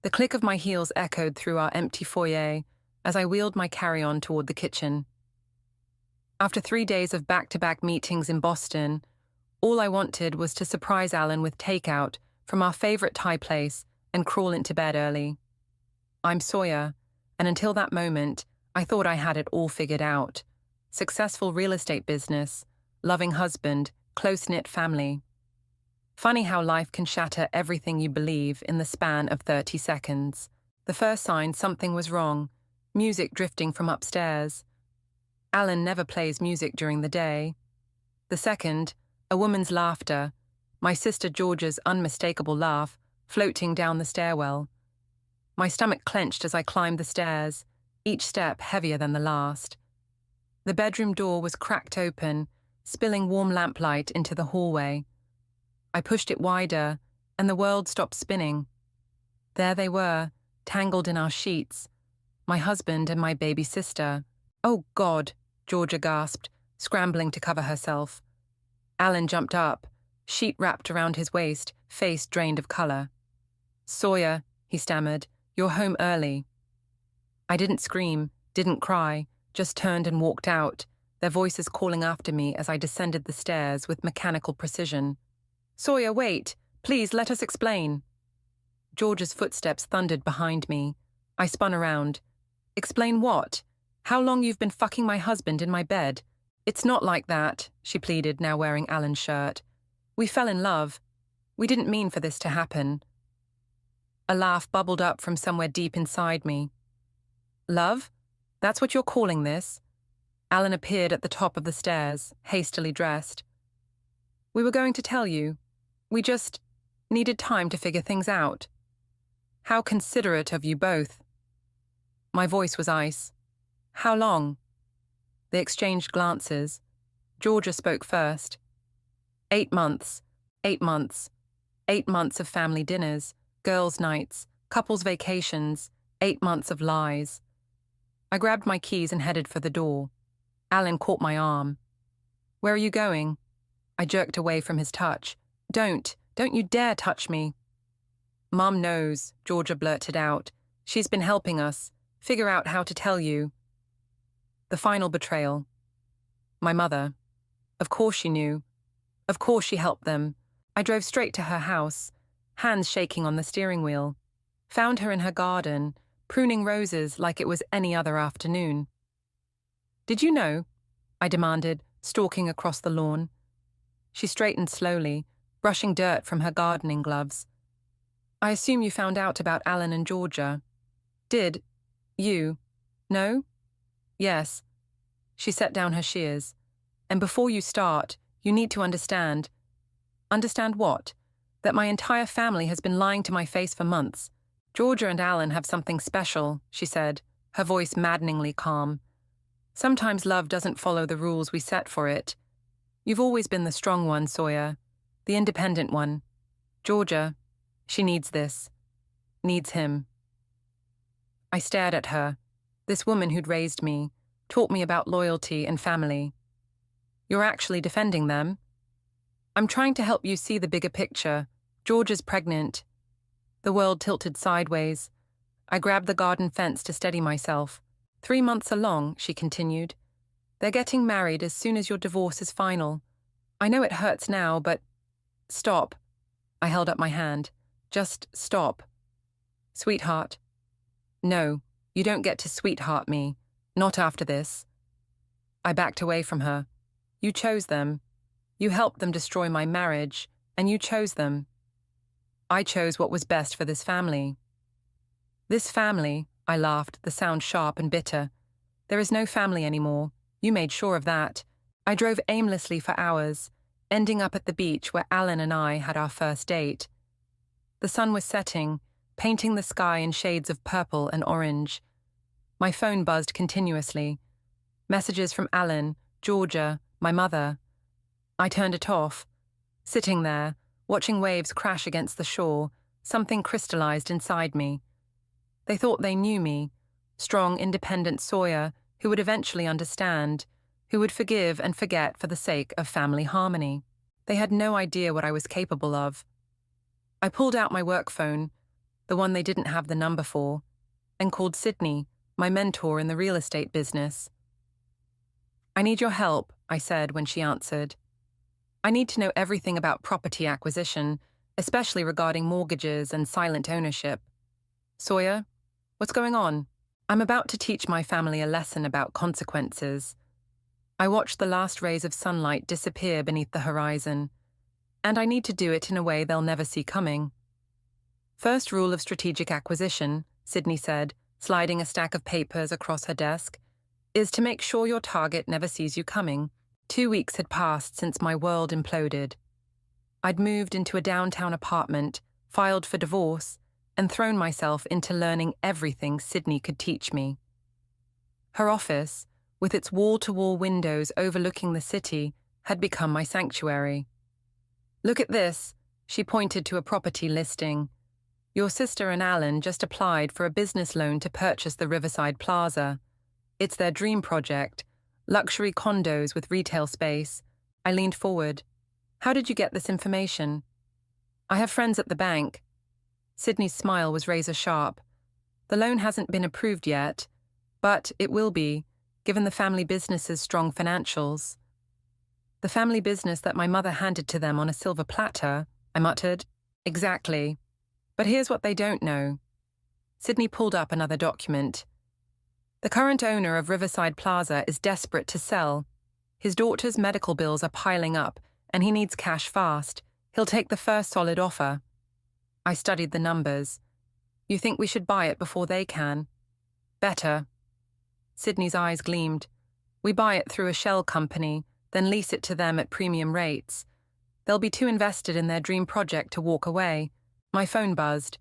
The click of my heels echoed through our empty foyer as I wheeled my carry-on toward the kitchen. After 3 days of back-to-back meetings in Boston, all I wanted was to surprise Alan with takeout from our favorite Thai place and crawl into bed early. I'm Sawyer, and until that moment, I thought I had it all figured out. Successful real estate business, loving husband, close-knit family. Funny how life can shatter everything you believe in the span of 30 seconds. The first sign something was wrong, music drifting from upstairs. Alan never plays music during the day. The second, a woman's laughter, my sister Georgia's unmistakable laugh, floating down the stairwell. My stomach clenched as I climbed the stairs, each step heavier than the last. The bedroom door was cracked open, spilling warm lamplight into the hallway. I pushed it wider, and the world stopped spinning. There they were, tangled in our sheets, my husband and my baby sister. "Oh, God," Georgia gasped, scrambling to cover herself. Alan jumped up, sheet wrapped around his waist, face drained of color. "Sawyer," he stammered, "you're home early." I didn't scream, didn't cry, just turned and walked out, their voices calling after me as I descended the stairs with mechanical precision. "Sawyer, wait! Please, let us explain." George's footsteps thundered behind me. I spun around. "Explain what? How long you've been fucking my husband in my bed?" "It's not like that," she pleaded, now wearing Alan's shirt. "We fell in love. We didn't mean for this to happen." A laugh bubbled up from somewhere deep inside me. "Love? That's what you're calling this?" Alan appeared at the top of the stairs, hastily dressed. "We were going to tell you. We just needed time to figure things out." "How considerate of you both." My voice was ice. "How long?" They exchanged glances. Georgia spoke first. 8 months. 8 months. 8 months of family dinners, girls' nights, couples' vacations, 8 months of lies. I grabbed my keys and headed for the door. Alan caught my arm. "Where are you going?" I jerked away from his touch. Don't you dare touch me." "Mom knows," Georgia blurted out. "She's been helping us. Figure out how to tell you." The final betrayal. My mother. Of course she knew. Of course she helped them. I drove straight to her house, hands shaking on the steering wheel. Found her in her garden, pruning roses like it was any other afternoon. "Did you know?" I demanded, stalking across the lawn. She straightened slowly, brushing dirt from her gardening gloves. "I assume you found out about Alan and Georgia." "Did you? No?" "Yes." She set down her shears. "And before you start, you need to understand." "Understand what?" "That my entire family has been lying to my face for months. Georgia and Alan have something special," she said, her voice maddeningly calm. "Sometimes love doesn't follow the rules we set for it. You've always been the strong one, Sawyer. The independent one. Georgia, she needs this. Needs him." I stared at her, this woman who'd raised me, taught me about loyalty and family. "You're actually defending them?" "I'm trying to help you see the bigger picture. Georgia's pregnant." The world tilted sideways. I grabbed the garden fence to steady myself. 3 months along, she continued. "They're getting married as soon as your divorce is final. I know it hurts now, but..." "Stop." I held up my hand. "Just stop." "Sweetheart." "No, you don't get to sweetheart me. Not after this." I backed away from her. "You chose them. You helped them destroy my marriage, and you chose them. I chose what was best for this family." "This family," I laughed, the sound sharp and bitter. "There is no family anymore. You made sure of that." I drove aimlessly for hours, ending up at the beach where Alan and I had our first date. The sun was setting, painting the sky in shades of purple and orange. My phone buzzed continuously. Messages from Alan, Georgia, my mother. I turned it off. Sitting there, watching waves crash against the shore, something crystallized inside me. They thought they knew me, strong, independent Sawyer who would eventually understand, who would forgive and forget for the sake of family harmony. They had no idea what I was capable of. I pulled out my work phone. the one they didn't have the number for, and called Sydney, my mentor in the real estate business. "I need your help," I said when she answered. "I need to know everything about property acquisition, especially regarding mortgages and silent ownership." "Sawyer, what's going on?" "I'm about to teach my family a lesson about consequences. I watched the last rays of sunlight disappear beneath the horizon, and I need to do it in a way they'll never see coming." "First rule of strategic acquisition," Sydney said, sliding a stack of papers across her desk, "is to make sure your target never sees you coming." 2 weeks had passed since my world imploded. I'd moved into a downtown apartment, filed for divorce, and thrown myself into learning everything Sydney could teach me. Her office, with its wall-to-wall windows overlooking the city, had become my sanctuary. "Look at this," she pointed to a property listing. "Your sister and Alan just applied for a business loan to purchase the Riverside Plaza. It's their dream project, luxury condos with retail space." I leaned forward. "How did you get this information?" "I have friends at the bank." Sydney's smile was razor-sharp. "The loan hasn't been approved yet, but it will be, given the family business's strong financials." "The family business that my mother handed to them on a silver platter," I muttered. "Exactly. But here's what they don't know." Sydney pulled up another document. "The current owner of Riverside Plaza is desperate to sell. His daughter's medical bills are piling up, and he needs cash fast. He'll take the first solid offer." I studied the numbers. "You think we should buy it before they can?" "Better." Sydney's eyes gleamed. "We buy it through a shell company, then lease it to them at premium rates. They'll be too invested in their dream project to walk away." My phone buzzed.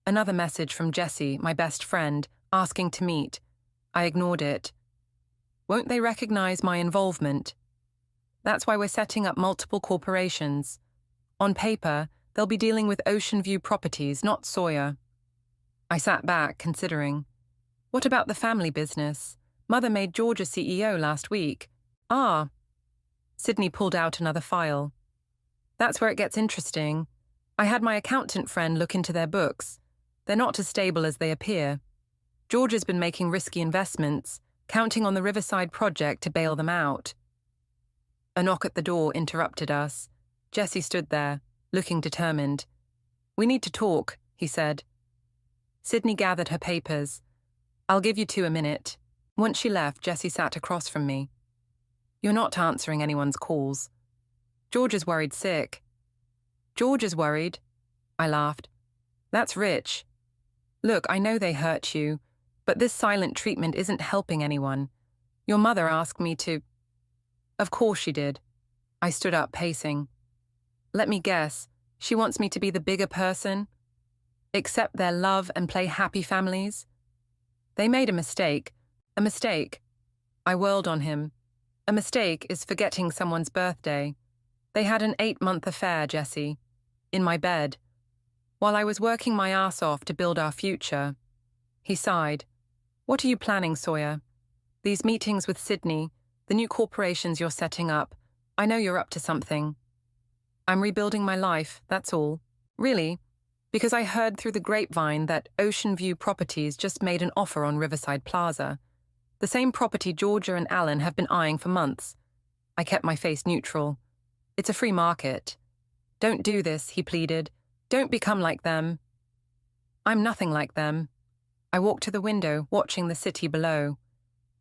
Another message from Jessie, my best friend, asking to meet. I ignored it. "Won't they recognize my involvement?" "That's why we're setting up multiple corporations. On paper, they'll be dealing with Ocean View Properties, not Sawyer." I sat back, considering. "What about the family business? Mother made George a CEO last week." "Ah." Sydney pulled out another file. "That's where it gets interesting. I had my accountant friend look into their books. They're not as stable as they appear. George has been making risky investments, counting on the Riverside project to bail them out." A knock at the door interrupted us. Jessie stood there, looking determined. "We need to talk," he said. Sydney gathered her papers. "I'll give you 2 a minute." Once she left, Jessie sat across from me. "You're not answering anyone's calls." "George is worried sick." "George is worried?" I laughed. "That's rich. Look, I know they hurt you, but this silent treatment isn't helping anyone. Your mother asked me to—" "Of course she did." I stood up, pacing. "Let me guess, she wants me to be the bigger person? Accept their love and play happy families? They made a mistake. A mistake." I whirled on him. "A mistake is forgetting someone's birthday. They had an 8-month affair, Jessie. In my bed. While I was working my ass off to build our future." He sighed. "What are you planning, Sawyer? These meetings with Sydney, the new corporations you're setting up, I know you're up to something." "I'm rebuilding my life, that's all." "Really? Because I heard through the grapevine that Ocean View Properties just made an offer on Riverside Plaza. The same property Georgia and Alan have been eyeing for months." I kept my face neutral. "It's a free market." "Don't do this," he pleaded. "Don't become like them." "I'm nothing like them." I walked to the window, watching the city below.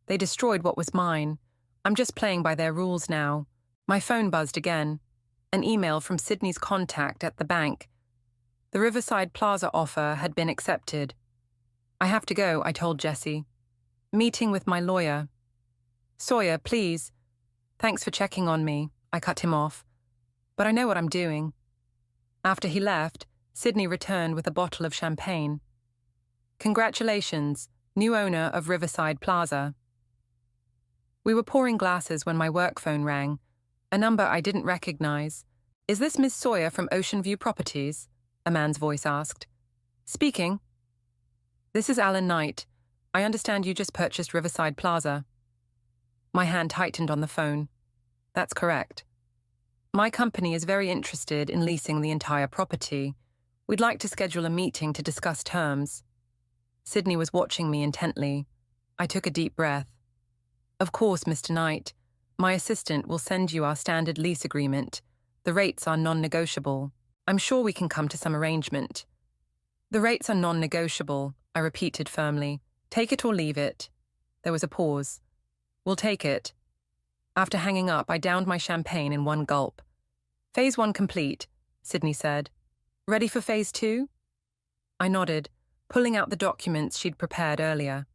"They destroyed what was mine. I'm just playing by their rules now." My phone buzzed again. An email from Sydney's contact at the bank. The Riverside Plaza offer had been accepted. "I have to go," I told Jessie. "Meeting with my lawyer." "Sawyer, please." "Thanks for checking on me." I cut him off. "But I know what I'm doing." After he left, Sydney returned with a bottle of champagne. "Congratulations, new owner of Riverside Plaza." We were pouring glasses when my work phone rang, a number I didn't recognize. "Is this Miss Sawyer from Ocean View Properties?" a man's voice asked. "Speaking." "This is Alan Knight. I understand you just purchased Riverside Plaza." My hand tightened on the phone. "That's correct. My company is very interested in leasing the entire property. We'd like to schedule a meeting to discuss terms. Sydney was watching me intently. I took a deep breath. Of course, Mr. Knight. My assistant will send you our standard lease agreement. The rates are non-negotiable. I'm sure we can come to some arrangement. The rates are non-negotiable, I repeated firmly. Take it or leave it. There was a pause. We'll take it. After hanging up, I downed my champagne in one gulp. Phase 1 complete, Sydney said. Ready for Phase 2? I nodded, pulling out the documents she'd prepared earlier.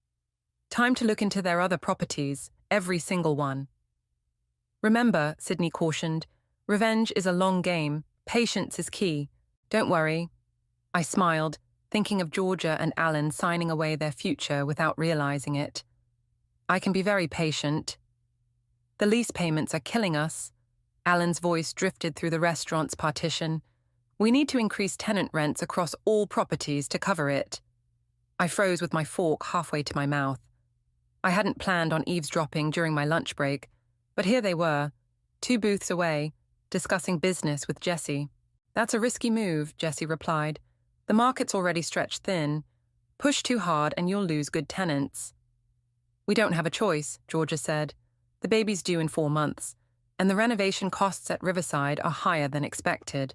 Time to look into their other properties, every single one. Remember, Sydney cautioned, revenge is a long game. Patience is key. Don't worry. I smiled, thinking of Georgia and Alan signing away their future without realizing it. I can be very patient. The lease payments are killing us. Alan's voice drifted through the restaurant's partition. We need to increase tenant rents across all properties to cover it. I froze with my fork halfway to my mouth. I hadn't planned on eavesdropping during my lunch break, but here they were, 2 booths away, discussing business with Jessie. That's a risky move, Jessie replied. The market's already stretched thin. Push too hard and you'll lose good tenants. We don't have a choice, Georgia said. The baby's due in 4 months, and the renovation costs at Riverside are higher than expected.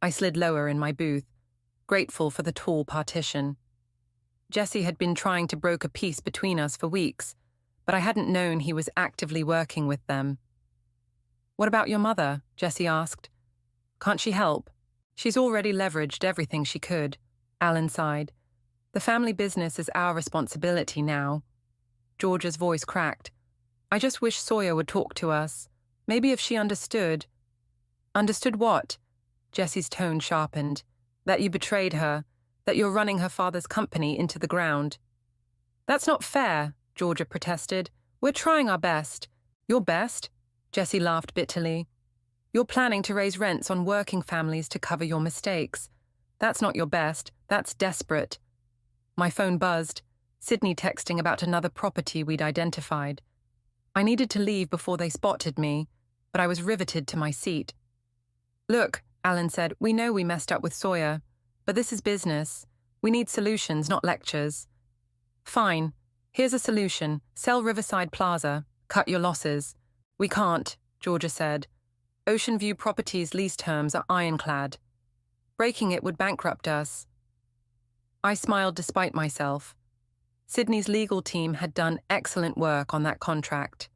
I slid lower in my booth, grateful for the tall partition. Jessie had been trying to broker peace between us for weeks, but I hadn't known he was actively working with them. What about your mother? Jessie asked. Can't she help? She's already leveraged everything she could. Alan sighed. The family business is our responsibility now. Georgia's voice cracked. I just wish Sawyer would talk to us. Maybe if she understood. Understood what? Jessie's tone sharpened. That you betrayed her. That you're running her father's company into the ground. That's not fair, Georgia protested. We're trying our best. Your best? Jessie laughed bitterly. You're planning to raise rents on working families to cover your mistakes. That's not your best. That's desperate. My phone buzzed. Sydney texting about another property we'd identified. I needed to leave before they spotted me, but I was riveted to my seat. Look, Alan said, we know we messed up with Sawyer, but this is business. We need solutions, not lectures. Fine. Here's a solution. Sell Riverside Plaza. Cut your losses. We can't, Georgia said. Ocean View Properties lease terms are ironclad. Breaking it would bankrupt us. I smiled despite myself. Sydney's legal team had done excellent work on that contract.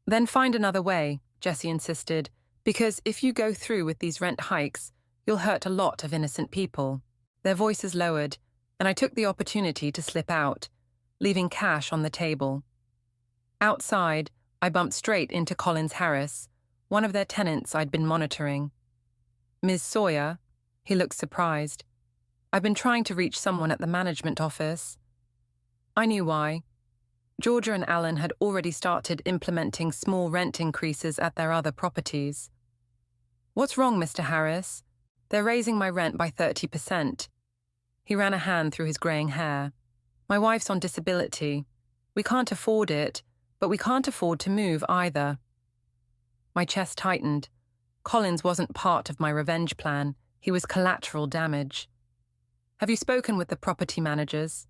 Then find another way, Jessie insisted, because if you go through with these rent hikes, you'll hurt a lot of innocent people. Their voices lowered, and I took the opportunity to slip out, leaving cash on the table. Outside, I bumped straight into Collins Harris, one of their tenants I'd been monitoring. Ms. Sawyer? He looked surprised. I've been trying to reach someone at the management office. I knew why. Georgia and Alan had already started implementing small rent increases at their other properties. What's wrong, Mr. Harris? They're raising my rent by 30%. He ran a hand through his greying hair. My wife's on disability. We can't afford it, but we can't afford to move either. My chest tightened. Collins wasn't part of my revenge plan. He was collateral damage. Have you spoken with the property managers?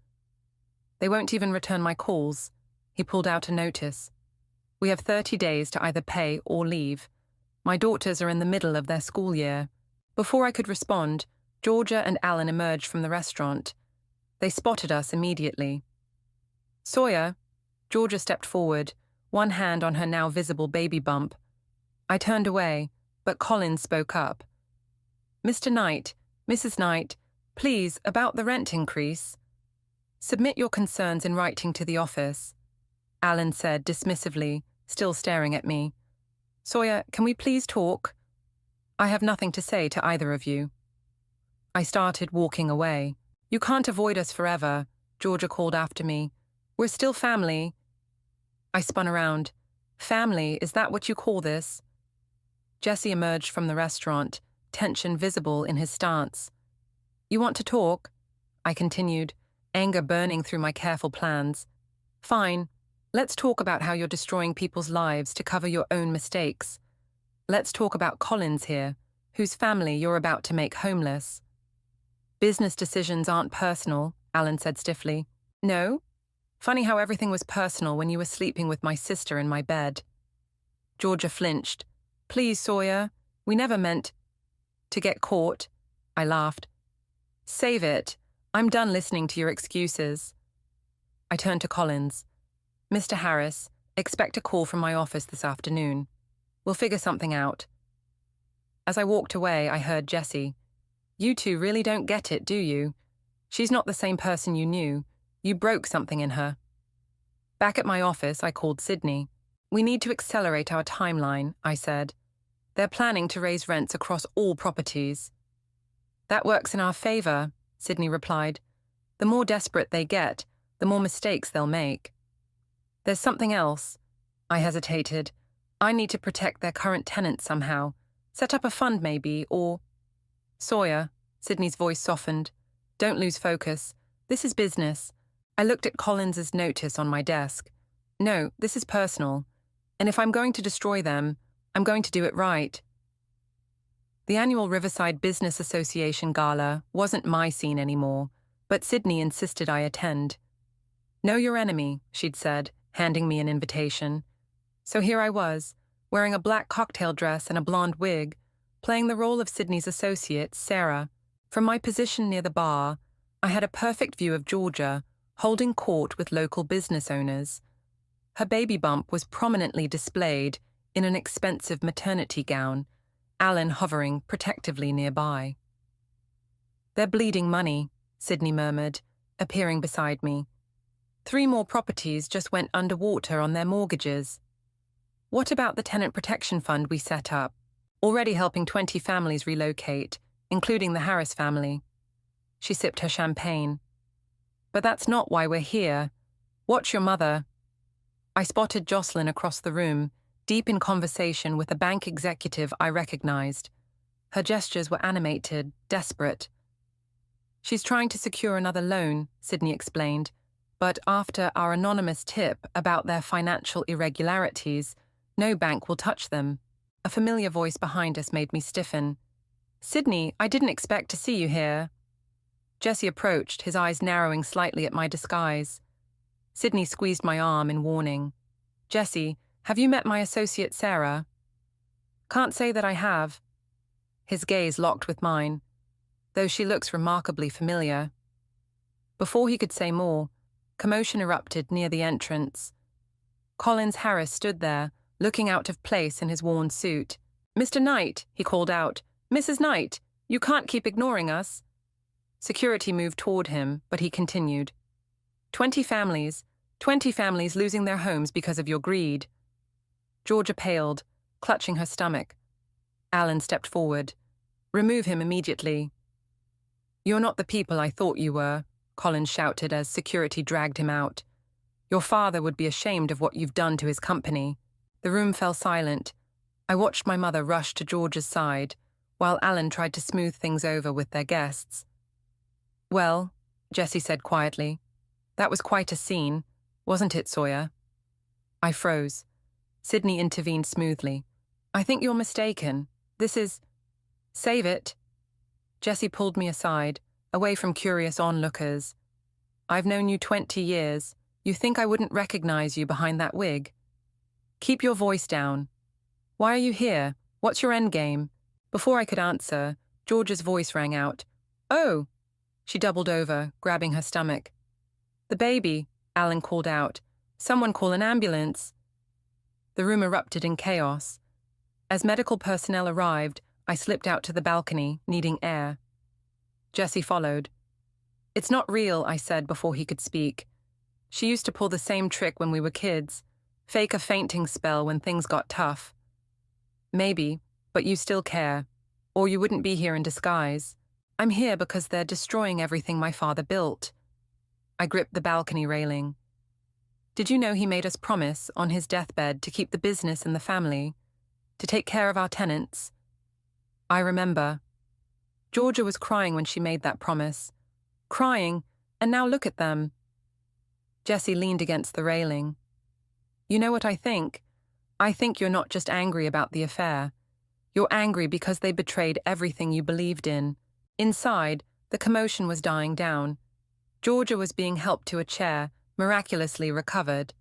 They won't even return my calls. He pulled out a notice. We have 30 days to either pay or leave. My daughters are in the middle of their school year. Before I could respond, Georgia and Alan emerged from the restaurant. They spotted us immediately. Sawyer, Georgia stepped forward, one hand on her now visible baby bump. I turned away, but Collins spoke up. Mr. Knight, Mrs. Knight, please, about the rent increase. Submit your concerns in writing to the office, Alan said dismissively, still staring at me. Sawyer, can we please talk? I have nothing to say to either of you. I started walking away. You can't avoid us forever, Georgia called after me. We're still family. I spun around. Family, is that what you call this? Jessie emerged from the restaurant, tension visible in his stance. You want to talk? I continued, anger burning through my careful plans. Fine. Let's talk about how you're destroying people's lives to cover your own mistakes. Let's talk about Collins here, whose family you're about to make homeless. Business decisions aren't personal, Alan said stiffly. No? Funny how everything was personal when you were sleeping with my sister in my bed. Georgia flinched. Please, Sawyer, we never meant to get caught. I laughed. Save it. I'm done listening to your excuses. I turned to Collins. Mr. Harris, expect a call from my office this afternoon. We'll figure something out. As I walked away, I heard Jessie. You two really don't get it, do you? She's not the same person you knew. You broke something in her. Back at my office, I called Sydney. We need to accelerate our timeline, I said. They're planning to raise rents across all properties. That works in our favor, Sydney replied. The more desperate they get, the more mistakes they'll make. There's something else. I hesitated. I need to protect their current tenants somehow. Set up a fund maybe, or... Sawyer, Sydney's voice softened. Don't lose focus. This is business. I looked at Collins's notice on my desk. No, this is personal. And if I'm going to destroy them, I'm going to do it right. The annual Riverside Business Association Gala wasn't my scene anymore, but Sydney insisted I attend. Know your enemy, she'd said, handing me an invitation. So here I was, wearing a black cocktail dress and a blonde wig, playing the role of Sydney's associate, Sarah. From my position near the bar, I had a perfect view of Georgia, holding court with local business owners. Her baby bump was prominently displayed in an expensive maternity gown, Alan hovering protectively nearby. They're bleeding money, Sydney murmured, appearing beside me. 3 more properties just went underwater on their mortgages. What about the tenant protection fund we set up? Already helping 20 families relocate, including the Harris family. She sipped her champagne. But that's not why we're here. Watch your mother. I spotted Jocelyn across the room, deep in conversation with a bank executive I recognized. Her gestures were animated, desperate. She's trying to secure another loan, Sydney explained, but after our anonymous tip about their financial irregularities, no bank will touch them. A familiar voice behind us made me stiffen. Sydney, I didn't expect to see you here. Jesse approached, his eyes narrowing slightly at my disguise. Sydney squeezed my arm in warning. Jesse, have you met my associate Sarah? Can't say that I have. His gaze locked with mine, though she looks remarkably familiar. Before he could say more, commotion erupted near the entrance. Collins Harris stood there, looking out of place in his worn suit. Mr. Knight, he called out. Mrs. Knight, you can't keep ignoring us. Security moved toward him, but he continued. 20 families losing their homes because of your greed. Georgia paled, clutching her stomach. Alan stepped forward. Remove him immediately. You're not the people I thought you were, Collins shouted as security dragged him out. Your father would be ashamed of what you've done to his company. The room fell silent. I watched my mother rush to George's side, while Alan tried to smooth things over with their guests. Well, Jessie said quietly, that was quite a scene, wasn't it, Sawyer? I froze. Sydney intervened smoothly. I think you're mistaken. This is... Save it. Jessie pulled me aside, away from curious onlookers. I've known you 20 years. You think I wouldn't recognize you behind that wig? Keep your voice down. Why are you here? What's your endgame? Before I could answer, George's voice rang out. Oh! She doubled over, grabbing her stomach. The baby, Alan called out. Someone call an ambulance. The room erupted in chaos. As medical personnel arrived, I slipped out to the balcony, needing air. Jessie followed. It's not real, I said before he could speak. She used to pull the same trick when we were kids. Fake a fainting spell when things got tough. Maybe, but you still care. Or you wouldn't be here in disguise. I'm here because they're destroying everything my father built. I gripped the balcony railing. Did you know he made us promise, on his deathbed, to keep the business and the family? To take care of our tenants? I remember. Georgia was crying when she made that promise. Crying, and now look at them. Jessie leaned against the railing. You know what I think? I think you're not just angry about the affair. You're angry because they betrayed everything you believed in. Inside, The commotion was dying down. Georgia was being helped to a chair, miraculously recovered.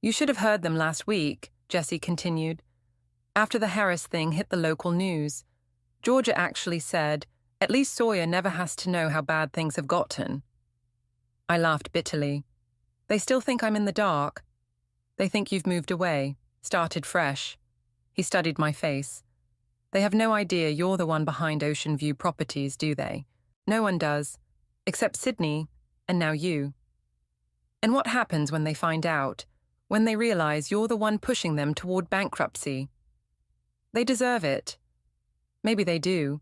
"You should have heard them last week," Jessie continued. "After the Harris thing hit the local news, Georgia actually said, 'At least Sawyer never has to know how bad things have gotten.'" I laughed bitterly. "They still think I'm in the dark. They think you've moved away, started fresh." He studied my face. "They have no idea you're the one behind Ocean View Properties, do they? No one does, except Sydney, and now you. And what happens when they find out, when they realize you're the one pushing them toward bankruptcy? They deserve it. Maybe they do."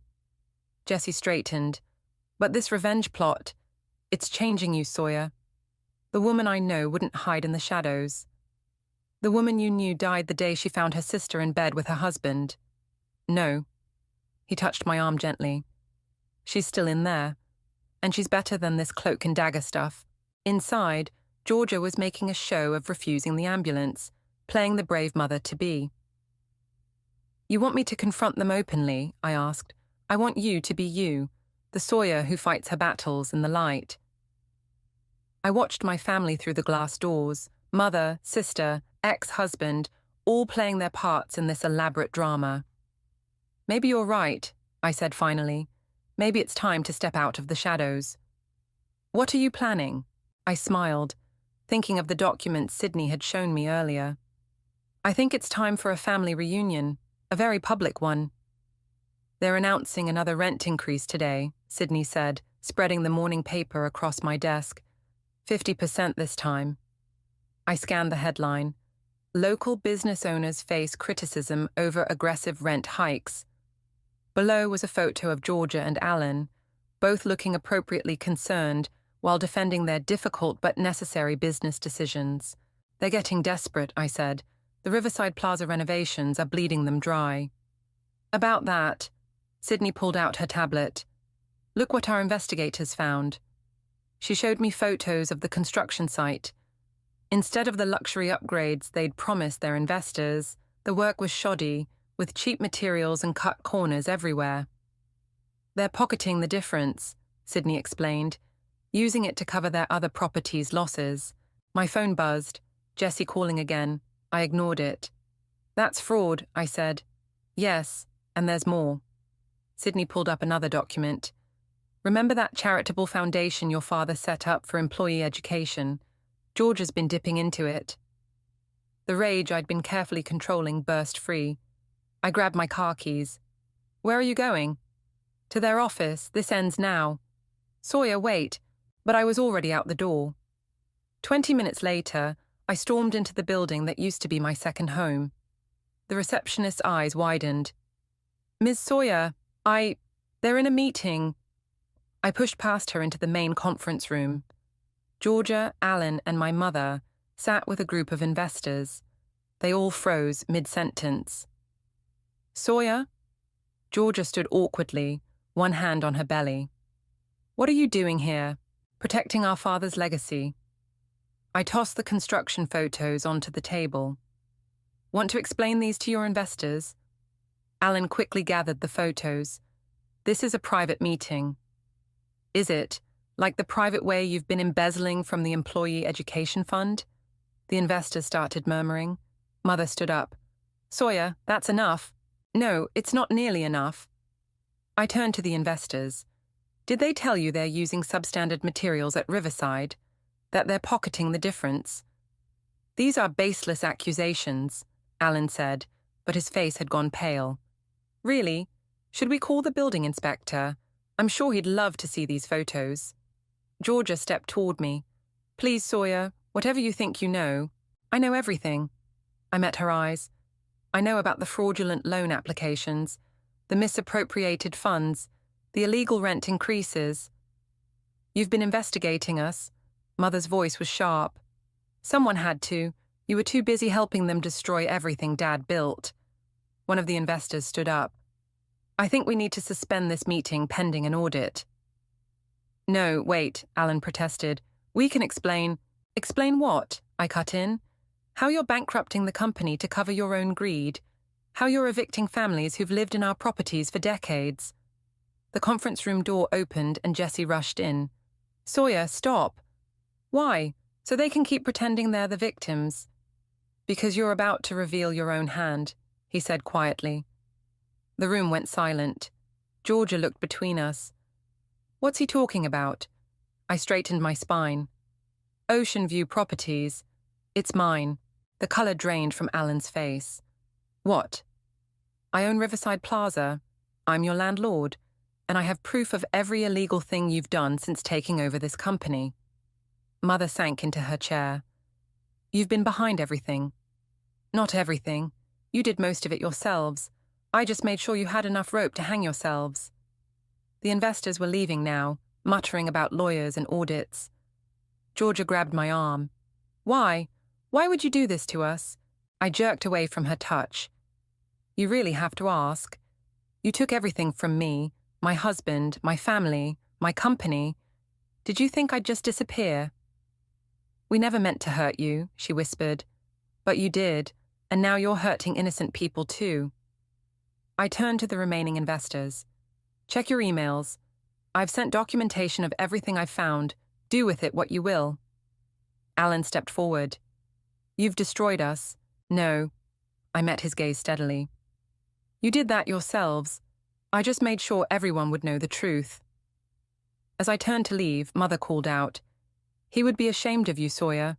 Jessie straightened. "But this revenge plot, it's changing you, Sawyer. The woman I know wouldn't hide in the shadows. The woman you knew died the day she found her sister in bed with her husband. No." He touched my arm gently. "She's still in there. And she's better than this cloak and dagger stuff." Inside, Georgia was making a show of refusing the ambulance, playing the brave mother-to-be. "You want me to confront them openly?" I asked. "I want you to be you, the Sawyer who fights her battles in the light." I watched my family through the glass doors, mother, sister, ex-husband, all playing their parts in this elaborate drama. "Maybe you're right," I said finally. "Maybe it's time to step out of the shadows." "What are you planning?" I smiled, thinking of the documents Sydney had shown me earlier. "I think it's time for a family reunion, a very public one." "They're announcing another rent increase today," Sydney said, spreading the morning paper across my desk. 50% this time. I scanned the headline. "Local business owners face criticism over aggressive rent hikes." Below was a photo of Georgia and Alan, both looking appropriately concerned while defending their difficult but necessary business decisions. "They're getting desperate," I said. "The Riverside Plaza renovations are bleeding them dry." "About that," Sydney pulled out her tablet. "Look what our investigators found." She showed me photos of the construction site. Instead of the luxury upgrades they'd promised their investors, the work was shoddy, with cheap materials and cut corners everywhere. "They're pocketing the difference," Sydney explained, using it to cover their other properties' losses. My phone buzzed. Jessie calling again. I ignored it. "That's fraud," I said. "Yes, and there's more." Sydney pulled up another document. "Remember that charitable foundation your father set up for employee education? Georgia's been dipping into it." The rage I'd been carefully controlling burst free. I grabbed my car keys. "Where are you going?" "To their office. This ends now." "Sawyer, wait." But I was already out the door. 20 minutes later, I stormed into the building that used to be my second home. The receptionist's eyes widened. "Ms. Sawyer, they're in a meeting." I pushed past her into the main conference room. Georgia, Alan, and my mother sat with a group of investors. They all froze mid-sentence. "Sawyer?" Georgia stood awkwardly, one hand on her belly. "What are you doing here?" "Protecting our father's legacy." I tossed the construction photos onto the table. "Want to explain these to your investors?" Alan quickly gathered the photos. "This is a private meeting." "Is it? Like the private way you've been embezzling from the Employee Education Fund?" The investors started murmuring. Mother stood up. "Sawyer, that's enough." "No, it's not nearly enough." I turned to the investors. "Did they tell you they're using substandard materials at Riverside? That they're pocketing the difference?" "These are baseless accusations," Alan said, but his face had gone pale. "Really? Should we call the building inspector? I'm sure he'd love to see these photos." Georgia stepped toward me. "Please, Sawyer, whatever you think you know." "I know everything." I met her eyes. "I know about the fraudulent loan applications, the misappropriated funds, the illegal rent increases." "You've been investigating us." Mother's voice was sharp. "Someone had to. You were too busy helping them destroy everything Dad built." One of the investors stood up. "I think we need to suspend this meeting pending an audit." "No, wait," Alan protested. "We can explain." "Explain what?" I cut in. "How you're bankrupting the company to cover your own greed. How you're evicting families who've lived in our properties for decades." The conference room door opened and Jesse rushed in. Sawyer, stop. Why? So they can keep pretending they're the victims. Because you're about to reveal your own hand, he said quietly. The room went silent. Georgia looked between us. What's he talking about? I straightened my spine. Ocean View Properties. It's mine. The color drained from Alan's face. What? I own Riverside Plaza. I'm your landlord, and I have proof of every illegal thing you've done since taking over this company. Mother sank into her chair. You've been behind everything. Not everything. You did most of it yourselves. I just made sure you had enough rope to hang yourselves. The investors were leaving now, muttering about lawyers and audits. Georgia grabbed my arm. Why? Why would you do this to us? I jerked away from her touch. You really have to ask. You took everything from me, my husband, my family, my company. Did you think I'd just disappear? We never meant to hurt you, she whispered. But you did, and now you're hurting innocent people too. I turned to the remaining investors. Check your emails. I've sent documentation of everything I've found. Do with it what you will. Alan stepped forward. You've destroyed us. No. I met his gaze steadily. You did that yourselves. I just made sure everyone would know the truth. As I turned to leave, Mother called out. He would be ashamed of you, Sawyer.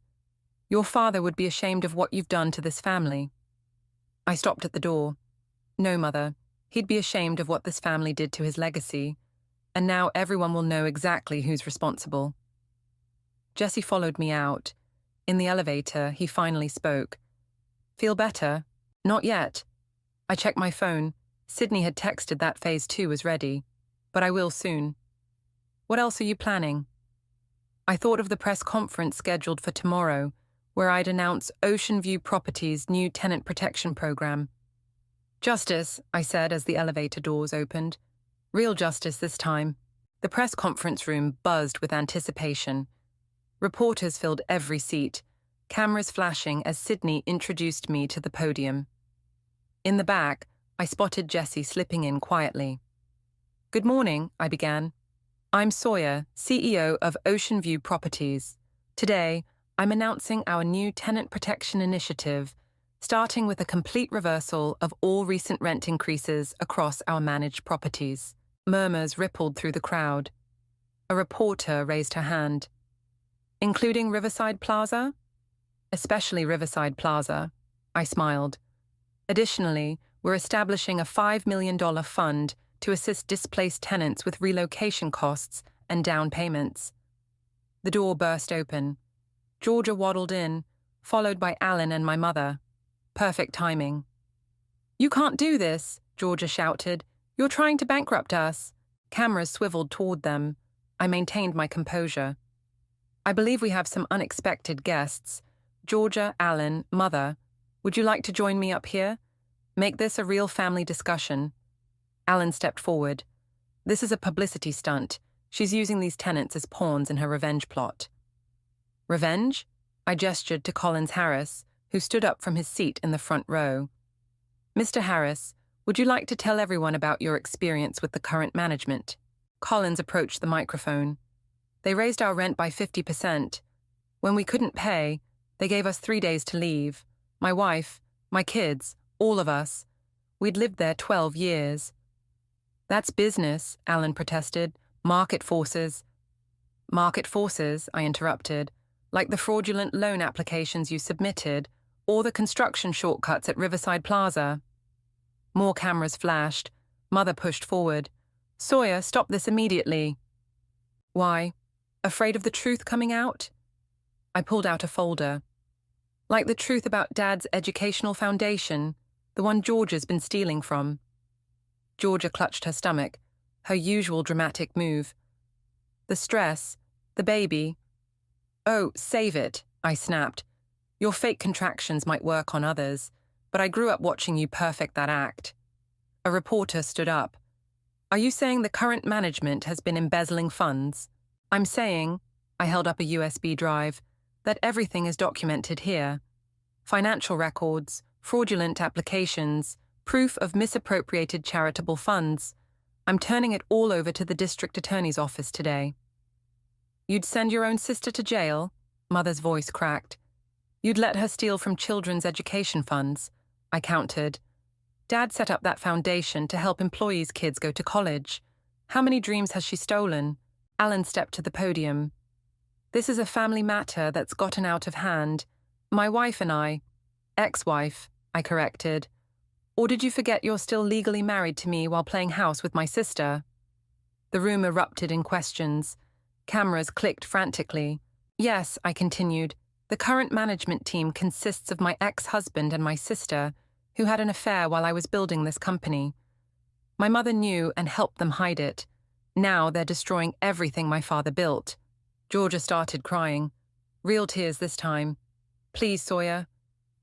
Your father would be ashamed of what you've done to this family. I stopped at the door. No, Mother. He'd be ashamed of what this family did to his legacy, and now everyone will know exactly who's responsible. Jesse followed me out. In the elevator, he finally spoke. Feel better? Not yet. I checked my phone. Sydney had texted that phase 2 was ready, but I will soon. What else are you planning? I thought of the press conference scheduled for tomorrow, where I'd announce Ocean View Properties' new tenant protection program. Justice, I said as the elevator doors opened. Real justice this time. The press conference room buzzed with anticipation. Reporters filled every seat, cameras flashing as Sydney introduced me to the podium. In the back, I spotted Jesse slipping in quietly. Good morning, I began. I'm Sawyer, CEO of Ocean View Properties. Today, I'm announcing our new tenant protection initiative, starting with a complete reversal of all recent rent increases across our managed properties. Murmurs rippled through the crowd. A reporter raised her hand. Including Riverside Plaza? Especially Riverside Plaza, I smiled. Additionally, we're establishing a $5 million fund to assist displaced tenants with relocation costs and down payments. The door burst open. Georgia waddled in, followed by Alan and my mother. Perfect timing. You can't do this, Georgia shouted. You're trying to bankrupt us. Cameras swiveled toward them. I maintained my composure. I believe we have some unexpected guests. Georgia, Alan, Mother. Would you like to join me up here? Make this a real family discussion. Alan stepped forward. This is a publicity stunt. She's using these tenants as pawns in her revenge plot. Revenge? I gestured to Collins Harris, who stood up from his seat in the front row. Mr. Harris, would you like to tell everyone about your experience with the current management? Collins approached the microphone. They raised our rent by 50%. When we couldn't pay, they gave us 3 days to leave. My wife, my kids, all of us. We'd lived there 12 years. That's business, Alan protested. Market forces. Market forces, I interrupted, like the fraudulent loan applications you submitted, or the construction shortcuts at Riverside Plaza. More cameras flashed. Mother pushed forward. Sawyer, stop this immediately. Why? Afraid of the truth coming out? I pulled out a folder. Like the truth about Dad's educational foundation, the one Georgia's been stealing from. Georgia clutched her stomach, her usual dramatic move. The stress, the baby. Oh, save it, I snapped. Your fake contractions might work on others, but I grew up watching you perfect that act. A reporter stood up. Are you saying the current management has been embezzling funds? I'm saying, I held up a USB drive, that everything is documented here. Financial records, fraudulent applications, proof of misappropriated charitable funds. I'm turning it all over to the district attorney's office today. You'd send your own sister to jail? Mother's voice cracked. You'd let her steal from children's education funds, I countered. Dad set up that foundation to help employees' kids go to college. How many dreams has she stolen? Alan stepped to the podium. This is a family matter that's gotten out of hand. My wife and I, ex-wife, I corrected. Or did you forget you're still legally married to me while playing house with my sister? The room erupted in questions. Cameras clicked frantically. Yes, I continued. The current management team consists of my ex-husband and my sister, who had an affair while I was building this company. My mother knew and helped them hide it. Now they're destroying everything my father built. Georgia started crying. Real tears this time. Please, Sawyer,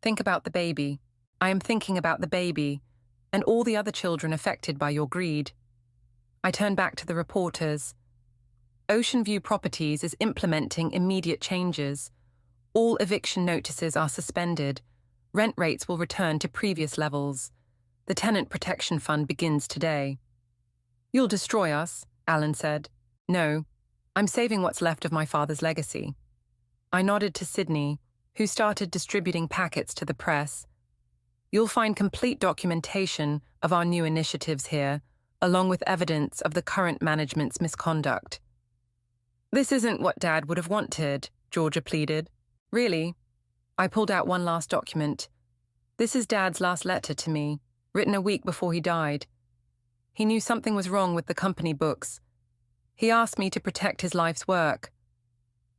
think about the baby. I am thinking about the baby and all the other children affected by your greed. I turned back to the reporters. Ocean View Properties is implementing immediate changes. All eviction notices are suspended. Rent rates will return to previous levels. The Tenant Protection Fund begins today. You'll destroy us, Alan said. No, I'm saving what's left of my father's legacy. I nodded to Sydney, who started distributing packets to the press. You'll find complete documentation of our new initiatives here, along with evidence of the current management's misconduct. This isn't what Dad would have wanted, Georgia pleaded. Really? I pulled out one last document. This is Dad's last letter to me, written a week before he died. He knew something was wrong with the company books. He asked me to protect his life's work.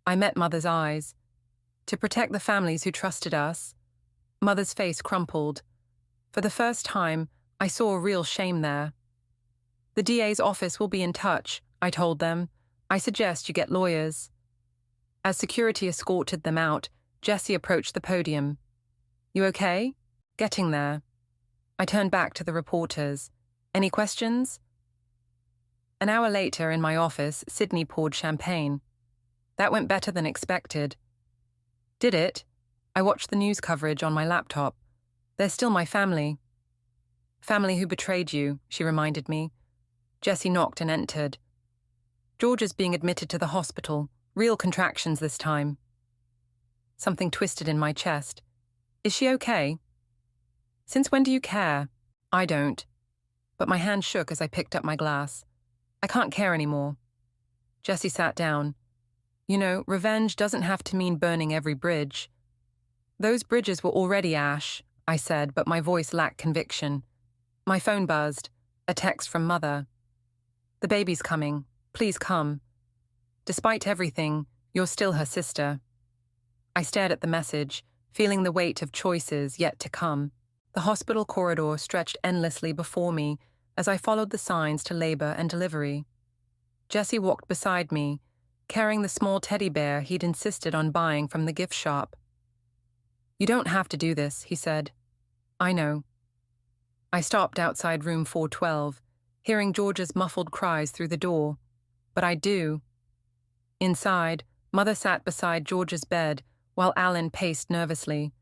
I met Mother's eyes. To protect the families who trusted us. Mother's face crumpled. For the first time, I saw real shame there. The DA's office will be in touch, I told them. I suggest you get lawyers. As security escorted them out, Jessie approached the podium. You okay? Getting there. I turned back to the reporters. Any questions? An hour later, in my office, Sydney poured champagne. That went better than expected. Did it? I watched the news coverage on my laptop. They're still my family. Family who betrayed you, she reminded me. Jessie knocked and entered. George is being admitted to the hospital. Real contractions this time. Something twisted in my chest. Is she okay? Since when do you care? I don't. But my hand shook as I picked up my glass. I can't care anymore. Jessie sat down. You know, revenge doesn't have to mean burning every bridge. Those bridges were already ash, I said, but my voice lacked conviction. My phone buzzed. A text from Mother. The baby's coming. Please come. Despite everything, you're still her sister. I stared at the message, feeling the weight of choices yet to come. The hospital corridor stretched endlessly before me as I followed the signs to labor and delivery. Jessie walked beside me, carrying the small teddy bear he'd insisted on buying from the gift shop. You don't have to do this, he said. I know. I stopped outside room 412, hearing George's muffled cries through the door. But I do. Inside, Mother sat beside George's bed while Alan paced nervously.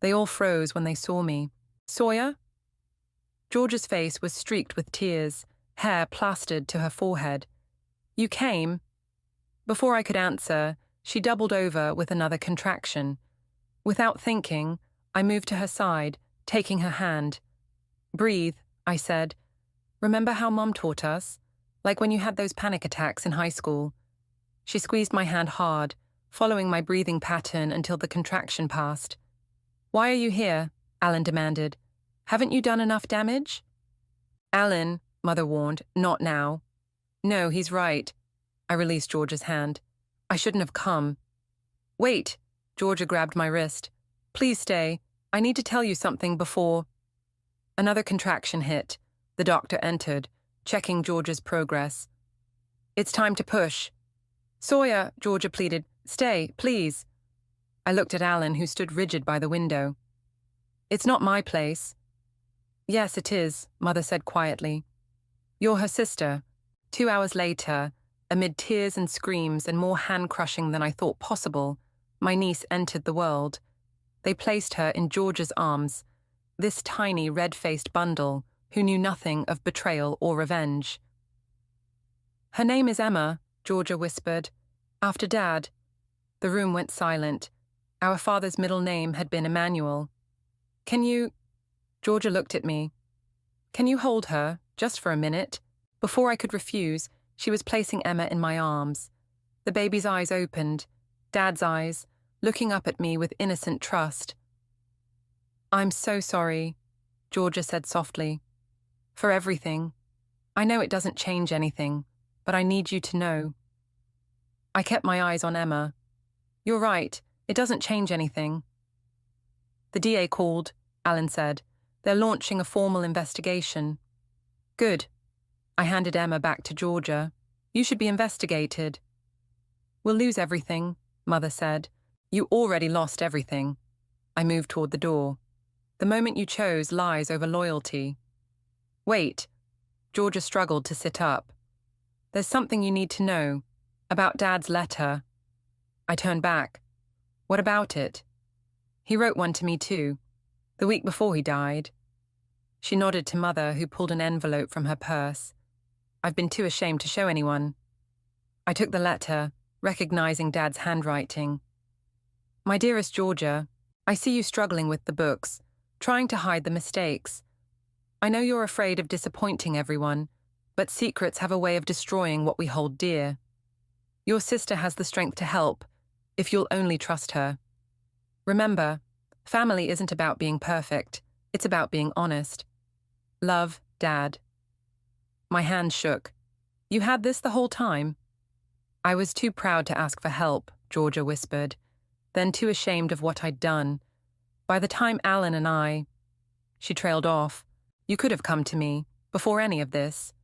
They all froze when they saw me. Sawyer? George's face was streaked with tears, hair plastered to her forehead. You came? Before I could answer, she doubled over with another contraction. Without thinking, I moved to her side, taking her hand. Breathe, I said. Remember how Mom taught us? Like when you had those panic attacks in high school. She squeezed my hand hard, following my breathing pattern until the contraction passed. Why are you here? Alan demanded. Haven't you done enough damage? Alan, Mother warned, not now. No, he's right. I released George's hand. I shouldn't have come. Wait, Georgia grabbed my wrist. Please stay. I need to tell you something before. Another contraction hit. The doctor entered, checking Georgia's progress. It's time to push. Sawyer, Georgia pleaded, stay, please. I looked at Alan, who stood rigid by the window. It's not my place. Yes, it is, Mother said quietly. You're her sister. 2 hours later, amid tears and screams and more hand-crushing than I thought possible, my niece entered the world. They placed her in Georgia's arms, this tiny red-faced bundle who knew nothing of betrayal or revenge. Her name is Emma, Georgia whispered. After Dad. The room went silent. Our father's middle name had been Emmanuel. Can you... Georgia looked at me. Can you hold her, just for a minute? Before I could refuse, she was placing Emma in my arms. The baby's eyes opened, Dad's eyes, looking up at me with innocent trust. I'm so sorry, Georgia said softly. For everything. I know it doesn't change anything, but I need you to know. I kept my eyes on Emma. You're right, it doesn't change anything. The DA called, Alan said. They're launching a formal investigation. Good. I handed Emma back to Georgia. You should be investigated. We'll lose everything, Mother said. You already lost everything. I moved toward the door. The moment you chose lies over loyalty. Wait. Georgia struggled to sit up. There's something you need to know. About Dad's letter. I turned back. What about it? He wrote one to me too. The week before he died. She nodded to Mother, who pulled an envelope from her purse. I've been too ashamed to show anyone. I took the letter, recognizing Dad's handwriting. My dearest Georgia, I see you struggling with the books, trying to hide the mistakes. I know you're afraid of disappointing everyone, but secrets have a way of destroying what we hold dear. Your sister has the strength to help, if you'll only trust her. Remember, family isn't about being perfect, it's about being honest. Love, Dad. My hand shook. You had this the whole time? I was too proud to ask for help, Georgia whispered, then too ashamed of what I'd done. By the time Alan and I... She trailed off. You could have come to me, before any of this.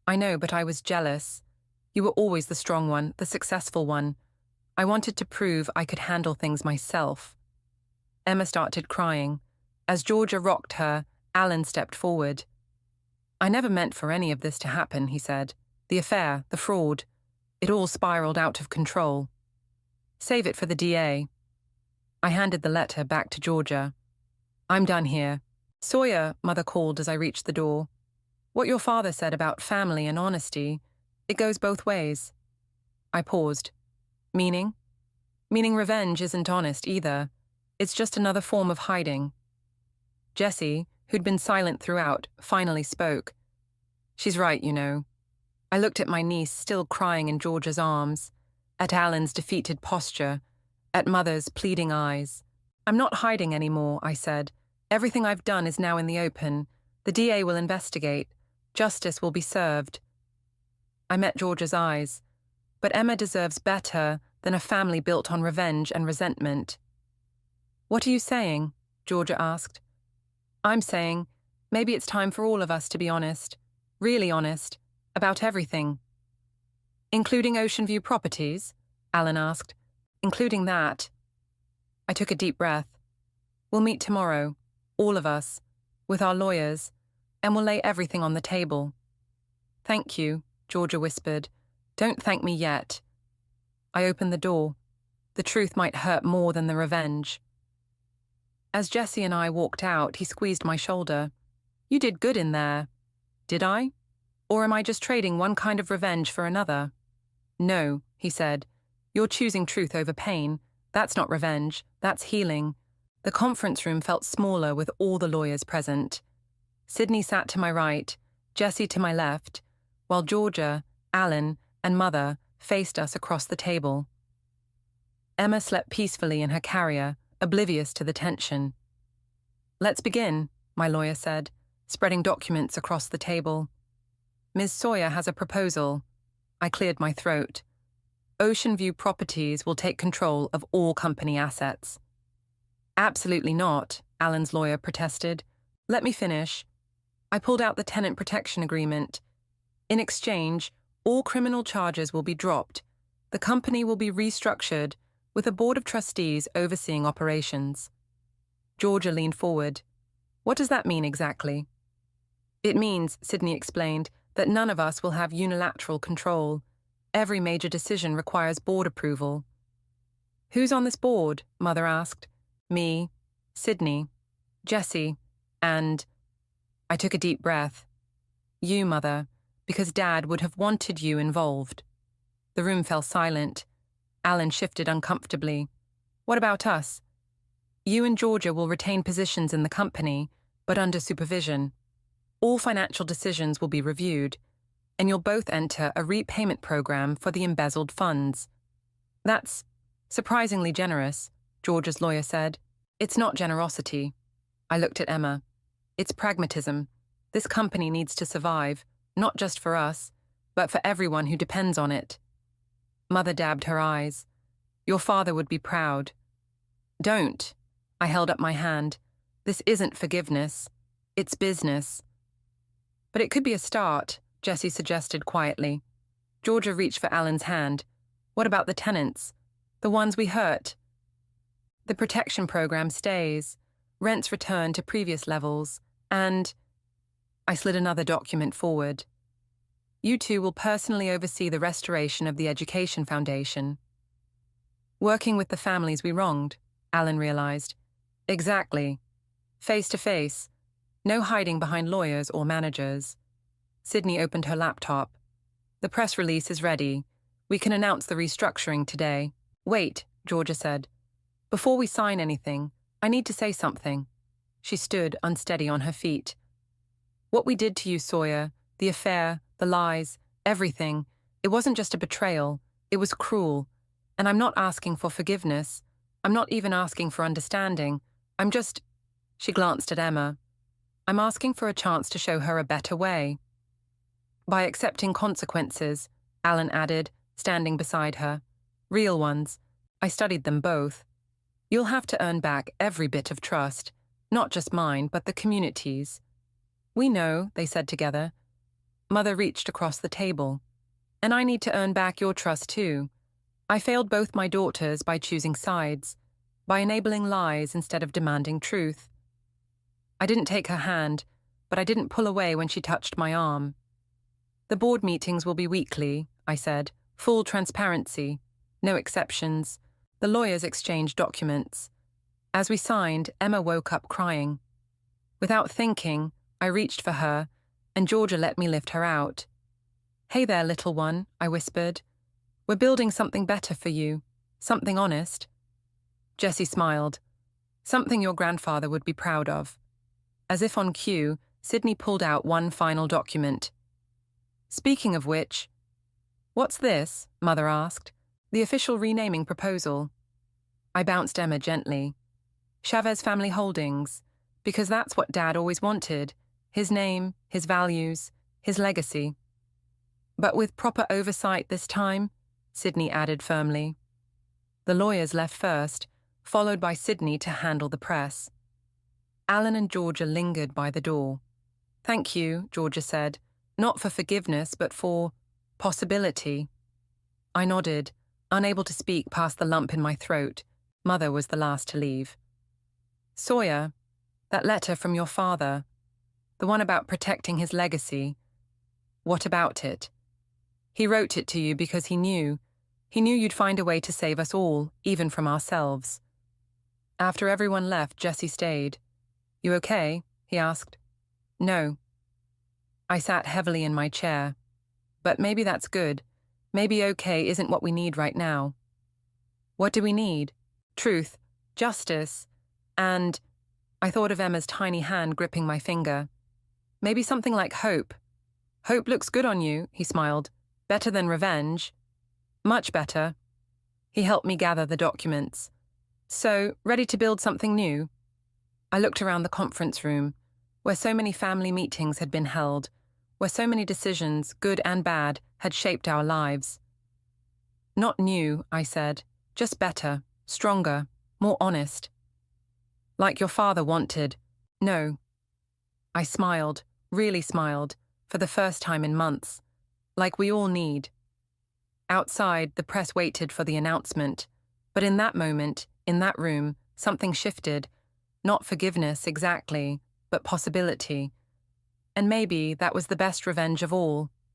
I know, but I was jealous. You were always the strong one, the successful one. I wanted to prove I could handle things myself. Emma started crying. As Georgia rocked her, Alan stepped forward. I never meant for any of this to happen, he said. The affair, the fraud. It all spiraled out of control. Save it for the DA. I handed the letter back to Georgia. I'm done here. Sawyer, Mother called as I reached the door. What your father said about family and honesty, it goes both ways. I paused. Meaning? Meaning revenge isn't honest either. It's just another form of hiding. Jessie, who'd been silent throughout, finally spoke. She's right, you know. I looked at my niece still crying in Georgia's arms, at Alan's defeated posture, at Mother's pleading eyes. I'm not hiding anymore, I said. Everything I've done is now in the open. The DA will investigate. Justice will be served. I met Georgia's eyes. But Emma deserves better than a family built on revenge and resentment. What are you saying? Georgia asked. I'm saying, maybe it's time for all of us to be honest, really honest, about everything. Including Ocean View Properties? Alan asked. Including that. I took a deep breath. We'll meet tomorrow, all of us, with our lawyers, and we'll lay everything on the table. Thank you, Georgia whispered. Don't thank me yet. I opened the door. The truth might hurt more than the revenge. As Jessie and I walked out, he squeezed my shoulder. You did good in there. Did I? Or am I just trading one kind of revenge for another? No, he said. You're choosing truth over pain. That's not revenge. That's healing. The conference room felt smaller with all the lawyers present. Sydney sat to my right, Jessie to my left, while Georgia, Alan, and Mother faced us across the table. Emma slept peacefully in her carrier, oblivious to the tension. Let's begin, my lawyer said, spreading documents across the table. Ms. Sawyer has a proposal. I cleared my throat. Ocean View Properties will take control of all company assets. Absolutely not, Alan's lawyer protested. Let me finish. I pulled out the tenant protection agreement. In exchange, all criminal charges will be dropped. The company will be restructured, with a board of trustees overseeing operations. Georgia leaned forward. What does that mean exactly? It means, Sydney explained, that none of us will have unilateral control. Every major decision requires board approval. Who's on this board? Mother asked. Me, Sydney, Jessie, and... I took a deep breath. You, Mother. because Dad would have wanted you involved. The room fell silent. Alan shifted uncomfortably. What about us? You and Georgia will retain positions in the company, but under supervision. All financial decisions will be reviewed, and you'll both enter a repayment program for the embezzled funds. That's surprisingly generous, Georgia's lawyer said. It's not generosity. I looked at Emma. It's pragmatism. This company needs to survive, not just for us, but for everyone who depends on it. Mother dabbed her eyes. Your father would be proud. Don't. I held up my hand. This isn't forgiveness. It's business. But it could be a start, Jessie suggested quietly. Georgia reached for Alan's hand. What about the tenants? The ones we hurt? The protection program stays. Rents return to previous levels. And I slid another document forward. You two will personally oversee the restoration of the Education Foundation. Working with the families we wronged, Alan realized. Exactly. Face to face. No hiding behind lawyers or managers. Sydney opened her laptop. The press release is ready. We can announce the restructuring today. Wait, Georgia said. Before we sign anything, I need to say something. She stood unsteady on her feet. What we did to you, Sawyer, the affair, the lies, everything, it wasn't just a betrayal. It was cruel. And I'm not asking for forgiveness. I'm not even asking for understanding. I'm just... She glanced at Emma. I'm asking for a chance to show her a better way. By accepting consequences, Alan added, standing beside her. Real ones. I studied them both. You'll have to earn back every bit of trust, not just mine, but the community's. We know, they said together. Mother reached across the table. And I need to earn back your trust too. I failed both my daughters by choosing sides, by enabling lies instead of demanding truth. I didn't take her hand, but I didn't pull away when she touched my arm. The board meetings will be weekly, I said, full transparency, no exceptions. The lawyers exchanged documents. As we signed, Emma woke up crying. Without thinking, I reached for her, and Georgia let me lift her out. Hey there, little one, I whispered. We're building something better for you, something honest. Jessie smiled. Something your grandfather would be proud of. As if on cue, Sydney pulled out one final document. Speaking of which, what's this? Mother asked. The official renaming proposal. I bounced Emma gently. Chavez Family Holdings, because that's what Dad always wanted. His name, his values, his legacy. But with proper oversight this time, Sydney added firmly. The lawyers left first, followed by Sydney to handle the press. Alan and Georgia lingered by the door. Thank you, Georgia said, not for forgiveness, but for possibility. I nodded, unable to speak past the lump in my throat. Mother was the last to leave. Sawyer, that letter from your father, the one about protecting his legacy, what about it? He wrote it to you because he knew you'd find a way to save us all, even from ourselves. After everyone left, Jessie stayed. You okay? He asked. No. I sat heavily in my chair. But maybe that's good. Maybe okay isn't what we need right now. What do we need? Truth, justice, and... I thought of Emma's tiny hand gripping my finger. Maybe something like hope. Hope looks good on you, he smiled. Better than revenge. Much better. He helped me gather the documents. So, ready to build something new? I looked around the conference room, where so many family meetings had been held, where so many decisions, good and bad, had shaped our lives. Not new, I said, just better, stronger, more honest. Like your father wanted. No. I smiled, really smiled, for the first time in months, like we all need. Outside, the press waited for the announcement, but in that moment, in that room, something shifted. Not forgiveness exactly, but possibility. And maybe that was the best revenge of all.